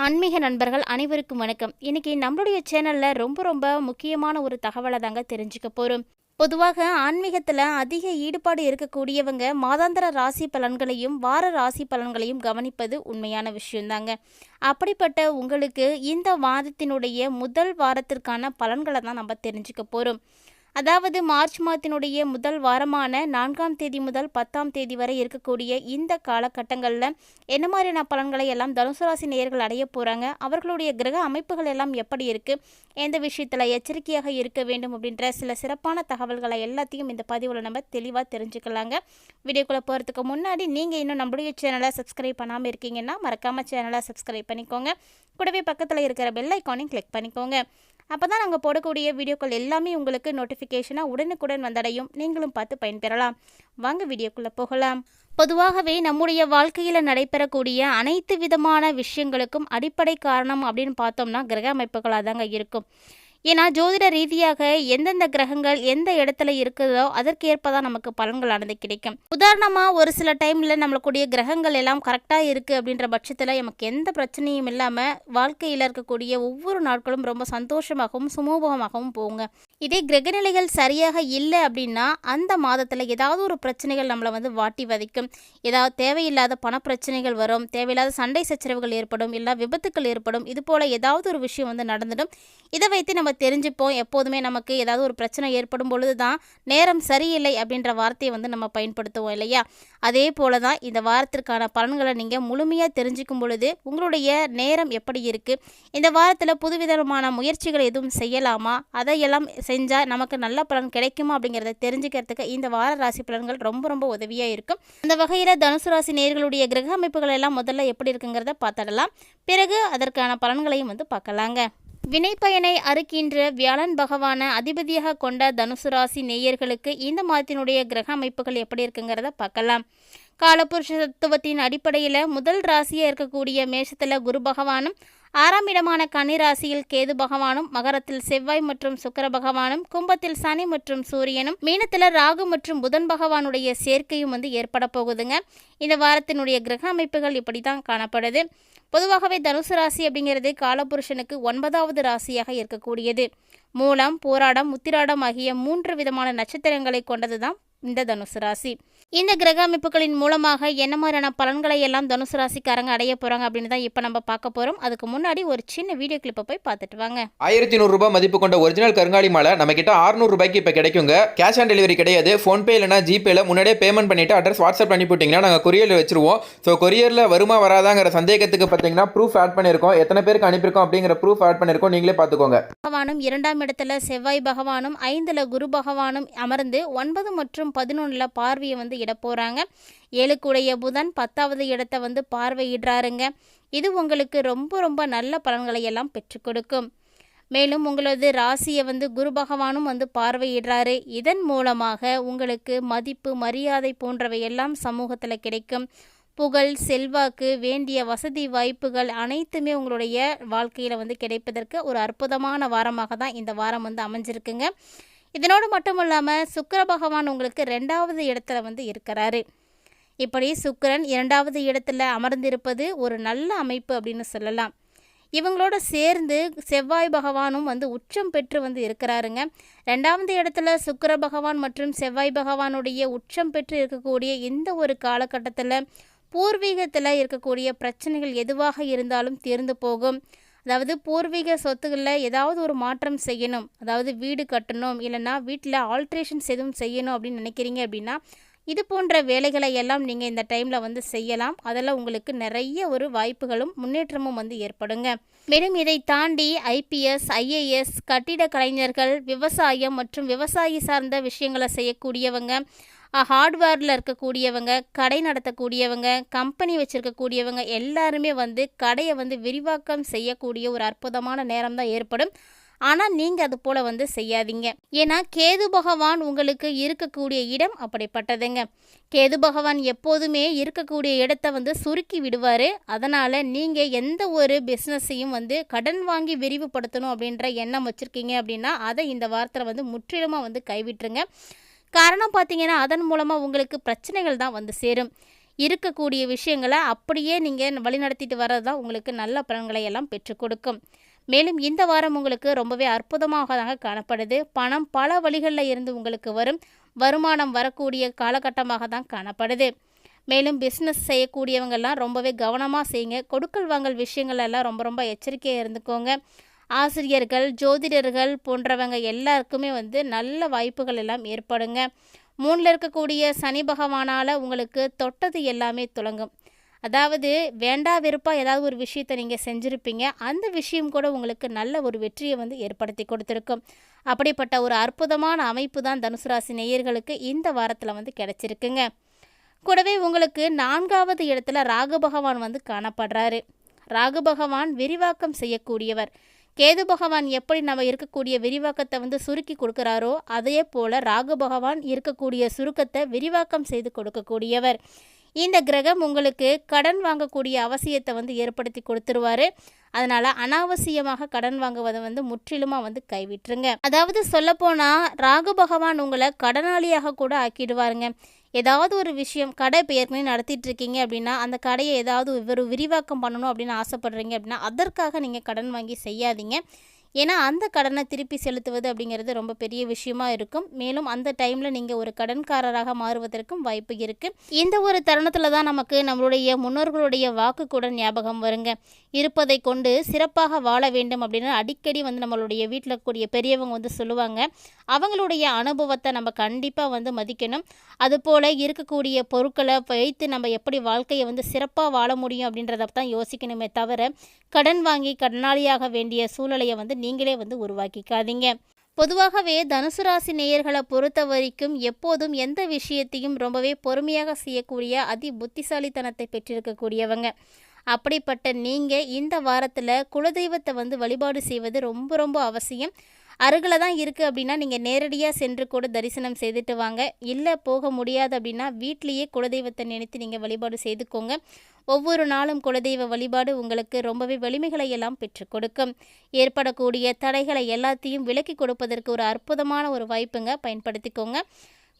ஆன்மீக நண்பர்கள் அனைவருக்கும் வணக்கம். இன்னைக்கு நம்மளுடைய சேனல்ல ரொம்ப முக்கியமான ஒரு தகவலை தாங்க தெரிஞ்சுக்க போறோம். பொதுவாக ஆன்மீகத்தில் அதிக ஈடுபாடு இருக்கக்கூடியவங்க மாதாந்திர ராசி பலன்களையும் வார ராசி பலன்களையும் கவனிப்பது உண்மையான விஷயந்தாங்க. அப்படிப்பட்ட உங்களுக்கு இந்த வாரத்தினுடைய முதல் வாரத்திற்கான பலன்களை தான் நம்ம தெரிஞ்சுக்க போகிறோம். அதாவது மார்ச் மாதத்தினுடைய முதல் வாரமான 4ஆம் தேதி முதல் 10ஆம் தேதி வரை இருக்கக்கூடிய இந்த காலகட்டங்களில் என்ன மாதிரியான பலன்களை எல்லாம் தனுசு ராசி நேயர்கள் அடைய போகிறாங்க, அவர்களுடைய கிரக அமைப்புகள் எல்லாம் எப்படி இருக்குது, எந்த விஷயத்தில் எச்சரிக்கையாக இருக்க வேண்டும் அப்படின்ற சில சிறப்பான தகவல்களை எல்லாத்தையும் இந்த பதிவில் நம்ம தெளிவாக தெரிஞ்சுக்கலாங்க. வீடியோக்குள்ளே போகிறதுக்கு முன்னாடி நீங்கள் இன்னும் நம்மளுடைய சேனலை சப்ஸ்கிரைப் பண்ணாமல் இருக்கீங்கன்னா மறக்காமல் சேனலை சப்ஸ்கிரைப் பண்ணிக்கோங்க. கூடவே பக்கத்தில் இருக்கிற பெல் ஐக்கானையும் கிளிக் பண்ணிக்கோங்க. அப்போ தான் நாங்கள் போடக்கூடிய வீடியோக்கள் எல்லாமே உங்களுக்கு நோட்டிஃபிகேஷனாக உடனுக்குடன் வந்தடையும். நீங்களும் பார்த்து பயன்பெறலாம். வாங்க வீடியோக்குள்ளே போகலாம். பொதுவாகவே நம்முடைய வாழ்க்கையில் நடைபெறக்கூடிய அனைத்து விதமான விஷயங்களுக்கும் அடிப்படை காரணம் அப்படின்னு பார்த்தோம்னா கிரக அமைப்புகளாக தாங்க இருக்கும். ஏன்னா ஜோதிட ரீதியாக எந்தெந்த கிரகங்கள் எந்த இடத்துல இருக்குதோ அதற்கேற்ப தான் நமக்கு பலன்களானது கிடைக்கும். உதாரணமாக ஒரு சில டைமில் நம்மளுடைய கிரகங்கள் எல்லாம் கரெக்டாக இருக்குது அப்படின்ற பட்சத்தில் நமக்கு எந்த பிரச்சனையும் இல்லாமல் வாழ்க்கையில் இருக்கக்கூடிய ஒவ்வொரு நாட்களும் ரொம்ப சந்தோஷமாகவும் சுமூகமாகவும் போகுங்க. இதே கிரகநிலைகள் சரியாக இல்லை அப்படின்னா அந்த மாதத்தில் ஏதாவது ஒரு பிரச்சனைகள் நம்மளை வாட்டி வதைக்கும். ஏதாவது தேவையில்லாத பணப்பிரச்சனைகள் வரும், தேவையில்லாத சண்டை சச்சரவுகள் ஏற்படும், இல்லை விபத்துக்கள் ஏற்படும். இது போல் ஏதாவது ஒரு விஷயம் நடந்துடும். இதை வைத்து நம்ம தெரிஞ்சுப்போம். எப்போதுமே நமக்கு ஏதாவது ஒரு பிரச்சனை ஏற்படும் பொழுது தான் நேரம் சரியில்லை அப்படின்ற வார்த்தையை நம்ம பயன்படுத்துவோம் இல்லையா? அதே போல தான் இந்த வாரத்திற்கான பலன்களை நீங்கள் முழுமையாக தெரிஞ்சுக்கும் பொழுது உங்களுடைய நேரம் எப்படி இருக்குது, இந்த வாரத்தில் புதுவிதமான முயற்சிகள் எதுவும் செய்யலாமா, அதையெல்லாம் செஞ்சால் நமக்கு நல்ல பலன் கிடைக்குமா அப்படிங்கிறத தெரிஞ்சுக்கிறதுக்கு இந்த வார ராசி பலன்கள் ரொம்ப உதவியாக இருக்கும். அந்த வகையில் தனுசு ராசி நேயர்களுடைய கிரக அமைப்புகள் எல்லாம் முதல்ல எப்படி இருக்குங்கிறத பார்த்துடலாம். பிறகு அதற்கான பலன்களையும் பார்க்கலாங்க. வினைப்பயனை அறுக்கின்ற வியாழன் பகவான அதிபதியாக கொண்ட தனுசு ராசி நேயர்களுக்கு இந்த மாதத்தினுடைய கிரக அமைப்புகள் எப்படி இருக்குங்கிறத பார்க்கலாம். காலபுருஷ தத்துவத்தின் அடிப்படையில் முதல் ராசியாக இருக்கக்கூடிய மேஷத்தில் குரு பகவானும், 6ஆம் இடமான கன்னி ராசியில் கேது பகவானும், மகரத்தில் செவ்வாய் மற்றும் சுக்கிர பகவானும், கும்பத்தில் சனி மற்றும் சூரியனும், மீனத்தில் ராகு மற்றும் புதன் பகவானுடைய சேர்க்கையும் ஏற்பட போகுதுங்க. இந்த வாரத்தினுடைய கிரக அமைப்புகள் இப்படி தான் காணப்படுது. பொதுவாகவே தனுசு ராசி அப்படிங்கிறது காலபுருஷனுக்கு 9வது ராசியாக இருக்கக்கூடியது. மூலம், போராடம், உத்திராடம் ஆகிய 3 விதமான நட்சத்திரங்களை கொண்டது தான் இந்த தனுசு ராசி. இந்த கிரக அமைப்புகளின் மூலமாக என்ன மாதிரியான பலன்களை எல்லாம் தனுசு ராசிக்காரங்க அடைய போறாங்க அப்படின்னு தான் இப்போ நம்ம பார்க்க போறோம். அதுக்கு முன்னாடி ஒரு சின்ன வீடியோ கிளிப்பை போய் பார்த்துட்டு வாங்க. 1100 ரூபாய் மதிப்பு கொண்ட ஒரிஜினல் கருங்காலி மாலை நம்ம கிட்ட 600 ரூபாய்க்கு இப்போ கிடைக்குங்க. கேஷ் ஆன் டெலிவரி கிடையாது. ஃபோன்பே இல்லைனா ஜிபேல முன்னாடியே பேமெண்ட் பண்ணிட்டு அட்ரஸ் வாட்ஸ்அப் பண்ணி போட்டிங்கன்னா நாங்கள் கொரியரில் வச்சிருவோம். ஸோ கொரியரில் வருமா வராதாங்கிற சந்தேகத்துக்கு பார்த்தீங்கன்னா ப்ரூஃப் ஆட் பண்ணியிருக்கோம். எத்தனை பேருக்கு அனுப்பியிருக்கோம் அப்படிங்கிற ப்ரூஃப் ஆட் பண்ணியிருக்கோம். நீங்களே பார்த்துக்கோங்க. பகவானும் 2ஆம் இடத்துல செவ்வாய் பகவானும் 5ல் குரு பகவானும் அமர்ந்து 9 மற்றும் 11 பார்வையை இட போறாங்க. 7க்குடைய புதன் 10வது இடத்தை பார்வையிடுறாருங்க. இது உங்களுக்கு ரொம்ப நல்ல பலன்களை எல்லாம் பெற்றுக் கொடுக்கும். மேலும் உங்களது ராசியை குரு பகவானும் பார்வையிடுறாரு. இதன் மூலமாக உங்களுக்கு மதிப்பு, மரியாதை போன்றவை எல்லாம் சமூகத்தில் கிடைக்கும். புகழ், செல்வாக்கு, வேண்டிய வசதி வாய்ப்புகள் அனைத்துமே உங்களுடைய வாழ்க்கையில் கிடைப்பதற்கு ஒரு அற்புதமான வாரமாக தான் இந்த வாரம் அமைஞ்சிருக்குங்க. இதனோடு மட்டும் இல்லாமல் சுக்கிர பகவான் உங்களுக்கு 2வது இடத்துல இருக்கிறாரு. இப்படி சுக்கிரன் 2வது இடத்துல அமர்ந்திருப்பது ஒரு நல்ல அமைப்பு அப்படின்னு சொல்லலாம். இவங்களோட சேர்ந்து செவ்வாய் பகவானும் உச்சம் பெற்று இருக்கிறாருங்க. 2வது இடத்துல சுக்கிர பகவான் மற்றும் செவ்வாய் பகவானுடைய உச்சம் பெற்று இருக்கக்கூடிய இந்த ஒரு காலகட்டத்தில் பூர்வீகத்தில் இருக்கக்கூடிய பிரச்சனைகள் எதுவாக இருந்தாலும் தீர்ந்து போகும். அதாவது பூர்வீக சொத்துக்களில் ஏதாவது ஒரு மாற்றம் செய்யணும், அதாவது வீடு கட்டணும், இல்லைன்னா வீட்டில் ஆல்ட்ரேஷன்ஸ் எதுவும் செய்யணும் அப்படின்னு நினைக்கிறீங்க அப்படின்னா இது போன்ற வேலைகளை எல்லாம் நீங்கள் இந்த டைமில் செய்யலாம். அதெல்லாம் உங்களுக்கு நிறைய ஒரு வாய்ப்புகளும் முன்னேற்றமும் ஏற்படுங்க. மேலும் இதை தாண்டி ஐபிஎஸ், ஐஏஎஸ், கட்டிட கலைஞர்கள், விவசாயம் மற்றும் விவசாயி சார்ந்த விஷயங்களை செய்யக்கூடியவங்க, ஹார்ட்வேரில் இருக்கக்கூடியவங்க, கடை நடத்தக்கூடியவங்க, கம்பெனி வச்சுருக்கக்கூடியவங்க எல்லாருமே கடையை விரிவாக்கம் செய்யக்கூடிய ஒரு அற்புதமான நேரம் தான் ஏற்படும். ஆனால் நீங்கள் அது போல் செய்யாதீங்க. ஏன்னா கேது பகவான் உங்களுக்கு இருக்கக்கூடிய இடம் அப்படிப்பட்டதுங்க. கேது பகவான் எப்போதுமே இருக்கக்கூடிய இடத்த சுருக்கி விடுவார். அதனால் நீங்கள் எந்த ஒரு பிஸ்னஸையும் கடன் வாங்கி விரிவுபடுத்தணும் அப்படின்ற எண்ணம் வச்சுருக்கீங்க அப்படின்னா அதை இந்த வாரத்தில் முற்றிலுமாக கைவிட்டுருங்க. காரணம் பார்த்தீங்கன்னா அதன் மூலமாக உங்களுக்கு பிரச்சனைகள் தான் சேரும். இருக்கக்கூடிய விஷயங்களை அப்படியே நீங்கள் வழிநடத்திட்டு வர்றது தான் உங்களுக்கு நல்ல பலன்களை எல்லாம் பெற்றுக் கொடுக்கும். மேலும் இந்த வாரம் உங்களுக்கு ரொம்பவே அற்புதமாக தாங்க காணப்படுது. பணம் பல வழிகளில் இருந்து உங்களுக்கு வரும், வருமானம் வரக்கூடிய காலகட்டமாக தான் காணப்படுது. மேலும் பிஸ்னஸ் செய்யக்கூடியவங்கெல்லாம் ரொம்பவே கவனமாக செய்யுங்க. கொடுக்கல் வாங்கல் விஷயங்கள் எல்லாம் ரொம்ப ரொம்ப எச்சரிக்கையாக இருந்துக்கோங்க. ஆசிரியர்கள், ஜோதிடர்கள் போன்றவங்க எல்லாருக்குமே நல்ல வாய்ப்புகள் எல்லாம் ஏற்படுங்க. 3ல் இருக்கக்கூடிய சனி பகவானால் உங்களுக்கு தொட்டது எல்லாமே துலங்கும். அதாவது வேண்டா வெறுப்பாக ஏதாவது ஒரு விஷயத்தை நீங்கள் செஞ்சுருப்பீங்க, அந்த விஷயம் கூட உங்களுக்கு நல்ல ஒரு வெற்றியை ஏற்படுத்தி கொடுத்துருக்கும். அப்படிப்பட்ட ஒரு அற்புதமான அமைப்பு தான் தனுசு ராசி நேயர்களுக்கு இந்த வாரத்தில் கிடச்சிருக்குங்க. கூடவே உங்களுக்கு 4வது இடத்துல ராகு பகவான் காணப்படுறாரு. ராகு பகவான் விரிவாக்கம் செய்யக்கூடியவர். கேது பகவான் எப்படி நம்ம இருக்கக்கூடிய விரிவாக்கத்தை சுருக்கி கொடுக்குறாரோ, அதே போல் ராகு பகவான் இருக்கக்கூடிய சுருக்கத்தை விரிவாக்கம் செய்து கொடுக்கக்கூடியவர். இந்த கிரகம் உங்களுக்கு கடன் வாங்கக்கூடிய அவசியத்தை ஏற்படுத்தி கொடுத்துருவாரு. அதனால் அனாவசியமாக கடன் வாங்குவதை முற்றிலுமாக கைவிட்டுருங்க. அதாவது சொல்லப்போனால் ராகு பகவான் உங்களை கடனாளியாக கூட ஆக்கிடுவாருங்க. ஏதாவது ஒரு விஷயம் கடை இப்போ ஏற்கனவே நடத்திட்டு இருக்கீங்க அப்படின்னா, அந்த கடையை ஏதாவது ஒரு விரிவாக்கம் பண்ணணும் அப்படின்னு ஆசைப்படுறீங்க அப்படின்னா, அதற்காக நீங்கள் கடன் வாங்கி செய்யாதீங்க. ஏன்னா அந்த கடனை திருப்பி செலுத்துவது அப்படிங்கிறது ரொம்ப பெரிய விஷயமா இருக்கும். மேலும் அந்த டைமில் நீங்கள் ஒரு கடன்காரராக மாறுவதற்கும் வாய்ப்பு இருக்குது. இந்த ஒரு தருணத்தில் தான் நமக்கு நம்மளுடைய முன்னோர்களுடைய வாக்கு கூட ஞாபகம் வருங்க. இருப்பதை கொண்டு சிறப்பாக வாழ வேண்டும் அப்படின்னு அடிக்கடி நம்மளுடைய வீட்டில் இருக்கக்கூடிய பெரியவங்க சொல்லுவாங்க. அவங்களுடைய அனுபவத்தை நம்ம கண்டிப்பாக மதிக்கணும். அதுபோல் இருக்கக்கூடிய பொருட்களை வைத்து நம்ம எப்படி வாழ்க்கையை சிறப்பாக வாழ முடியும் அப்படின்றத தான் யோசிக்கணுமே தவிர, கடன் வாங்கி கடனாளியாக வேண்டிய சூழ்நிலையை நீங்களே உருவாக்கிக்காதீங்க. பொதுவாகவே தனுசு ராசி நேயர்களை பொறுத்த வரைக்கும் எப்போதும் எந்த விஷயத்தையும் ரொம்பவே பொறுமையாக செய்யக்கூடிய அதி புத்திசாலித்தனத்தை பெற்றிருக்கக்கூடியவங்க. அப்படிப்பட்ட நீங்கள் இந்த வாரத்தில் குலதெய்வத்தை வழிபாடு செய்வது ரொம்ப ரொம்ப அவசியம். அருகில் தான் இருக்குது அப்படின்னா நீங்கள் நேரடியாக சென்று கூட தரிசனம் செய்துட்டு வாங்க. இல்லை போக முடியாது அப்படின்னா வீட்லேயே குலதெய்வத்தை நினைத்து நீங்கள் வழிபாடு செய்துக்கோங்க. ஒவ்வொரு நாளும் குலதெய்வ வழிபாடு உங்களுக்கு ரொம்பவே வலிமைகளை எல்லாம் பெற்றுக் கொடுக்கும். ஏற்படக்கூடிய தடைகளை எல்லாத்தையும் விலக்கி கொடுப்பதற்கு ஒரு அற்புதமான ஒரு வாய்ப்புங்க, பயன்படுத்திக்கோங்க.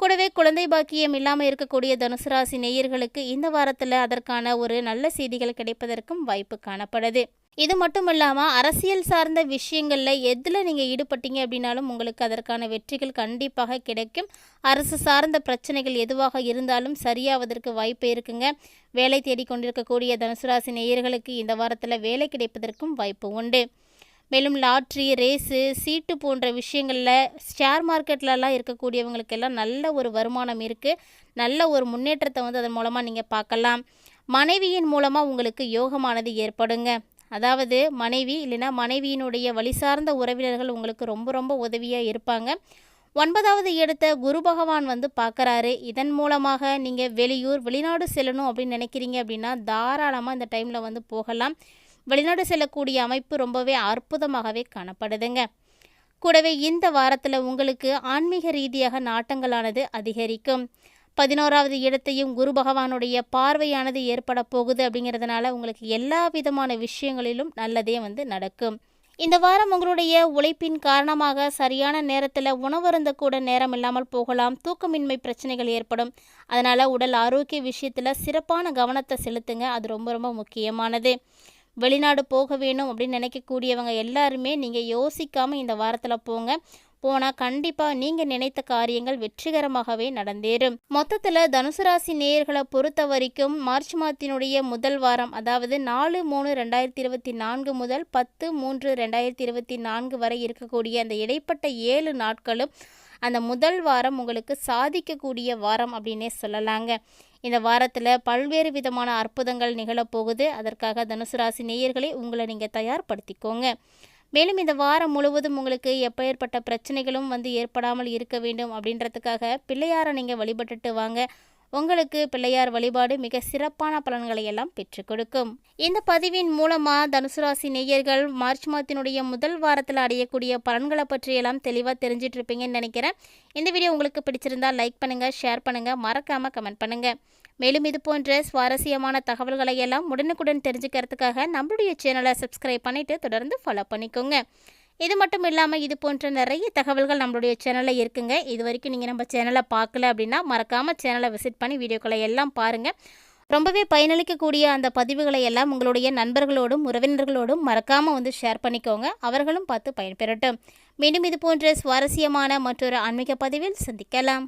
கூடவே குழந்தை பாக்கியம் இல்லாமல் இருக்கக்கூடிய தனுசு ராசி நேயர்களுக்கு இந்த வாரத்தில் அதற்கான ஒரு நல்ல செய்திகள் கிடைப்பதற்கும் வாய்ப்பு காணப்படுது. இது மட்டும் இல்லாமல் அரசியல் சார்ந்த விஷயங்களில் எதில் நீங்கள் ஈடுபட்டீங்க அப்படின்னாலும் உங்களுக்கு அதற்கான வெற்றிகள் கண்டிப்பாக கிடைக்கும். அரசு சார்ந்த பிரச்சனைகள் எதுவாக இருந்தாலும் சரியாவதற்கு வாய்ப்பு இருக்குங்க. வேலை தேடிக்கொண்டிருக்கக்கூடிய தனுசு ராசி நேயர்களுக்கு இந்த வாரத்தில் வேலை கிடைப்பதற்கும் வாய்ப்பு உண்டு. மேலும் லாட்ரி, ரேஸு, சீட்டு போன்ற விஷயங்களில் ஷேர் மார்க்கெட்லலாம் இருக்கக்கூடியவங்களுக்கெல்லாம் நல்ல ஒரு வருமானம் இருக்குது. நல்ல ஒரு முன்னேற்றத்தை அதன் மூலமாக நீங்கள் பார்க்கலாம். மனைவியின் மூலமாக உங்களுக்கு யோகமானது ஏற்படுங்க. அதாவது மனைவி இல்லைன்னா மனைவியினுடைய வழி சார்ந்த உறவினர்கள் உங்களுக்கு ரொம்ப ரொம்ப உதவியாக இருப்பாங்க. 9வது இடத்தை குரு பகவான் பார்க்குறாரு. இதன் மூலமாக நீங்கள் வெளியூர், வெளிநாடு செல்லணும் அப்படின்னு நினைக்கிறீங்க அப்படின்னா தாராளமாக இந்த டைமில் போகலாம். வெளிநாடு செல்லக்கூடிய அமைப்பு ரொம்பவே அற்புதமாகவே காணப்படுதுங்க. கூடவே இந்த வாரத்தில் உங்களுக்கு ஆன்மீக ரீதியாக நாட்டங்களானது அதிகரிக்கும். 11வது இடத்தையும் குரு பகவானுடைய பார்வையானது ஏற்பட போகுது. அப்படிங்கிறதுனால உங்களுக்கு எல்லா விதமான விஷயங்களிலும் நல்லதே நடக்கும். இந்த வாரம் உங்களுடைய உழைப்பின் காரணமாக சரியான நேரத்தில் உணவருந்த கூட நேரம் இல்லாமல் போகலாம். தூக்கமின்மை பிரச்சனைகள் ஏற்படும். அதனால் உடல் ஆரோக்கிய விஷயத்தில் சிறப்பான கவனத்தை செலுத்துங்க. அது ரொம்ப ரொம்ப முக்கியமானது. வெளிநாடு போக வேணும் அப்படின்னு நினைக்கக்கூடியவங்க எல்லாருமே நீங்கள் யோசிக்காமல் இந்த வாரத்தில் போனால் கண்டிப்பாக நீங்கள் நினைத்த காரியங்கள் வெற்றிகரமாகவே நடந்தேறும். மொத்தத்தில் தனுசு ராசி நேயர்களை பொறுத்த வரைக்கும் மார்ச் மாதத்தினுடைய முதல் வாரம், அதாவது 4/3/2024 முதல் 10/3/2024 வரை இருக்கக்கூடிய அந்த இடைப்பட்ட 7 நாட்களும் அந்த முதல் வாரம் உங்களுக்கு சாதிக்கக்கூடிய வாரம் அப்படின்னே சொல்லலாங்க. இந்த வாரத்தில் பல்வேறு விதமான அற்புதங்கள் நிகழப்போகுது. அதற்காக தனுசு ராசி நேயர்களே உங்களை நீங்கள் தயார்படுத்திக்கோங்க. மேலும் இந்த வாரம் முழுவதும் உங்களுக்கு எப்பேற்பட்ட பிரச்சனைகளும் ஏற்படாமல் இருக்க வேண்டும் அப்படின்றதுக்காக பிள்ளையாரை நீங்கள் வழிபட்டுட்டு வாங்க. உங்களுக்கு பிள்ளையார் வழிபாடு மிக சிறப்பான பலன்களை எல்லாம் பெற்றுக் கொடுக்கும். இந்த பதிவின் மூலமாக தனுசு ராசி நேயர்கள் மார்ச் மாதத்தினுடைய முதல் வாரத்தில் அடையக்கூடிய பலன்களை பற்றியெல்லாம் தெளிவாக தெரிஞ்சிட்டு இருப்பீங்கன்னு நினைக்கிறேன். இந்த வீடியோ உங்களுக்கு பிடிச்சிருந்தால் லைக் பண்ணுங்கள், ஷேர் பண்ணுங்கள், மறக்காமல் கமெண்ட் பண்ணுங்கள். மேலும் இது போன்ற சுவாரஸ்யமான தகவல்களை எல்லாம் உடனுக்குடன் தெரிஞ்சுக்கிறதுக்காக நம்மளுடைய சேனலை சப்ஸ்கிரைப் பண்ணிவிட்டு தொடர்ந்து ஃபாலோ பண்ணிக்கோங்க. இது மட்டும் இல்லாமல் இது போன்ற நிறைய தகவல்கள் நம்மளுடைய சேனலில் இருக்குங்க. இது வரைக்கும் நீங்கள் நம்ம சேனலை பார்க்கல அப்படின்னா மறக்காமல் சேனலை விசிட் பண்ணி வீடியோக்களை எல்லாம் பாருங்கள். ரொம்பவே பயனளிக்கக்கூடிய அந்த பதிவுகளை எல்லாம் உங்களுடைய நண்பர்களோடும் உறவினர்களோடும் மறக்காமல் வந்து ஷேர் பண்ணிக்கோங்க. அவர்களும் பார்த்து பயன்பெறட்டும். மீண்டும் இது போன்ற சுவாரஸ்யமான மற்றொரு ஆன்மீக பதிவில் சந்திக்கலாம்.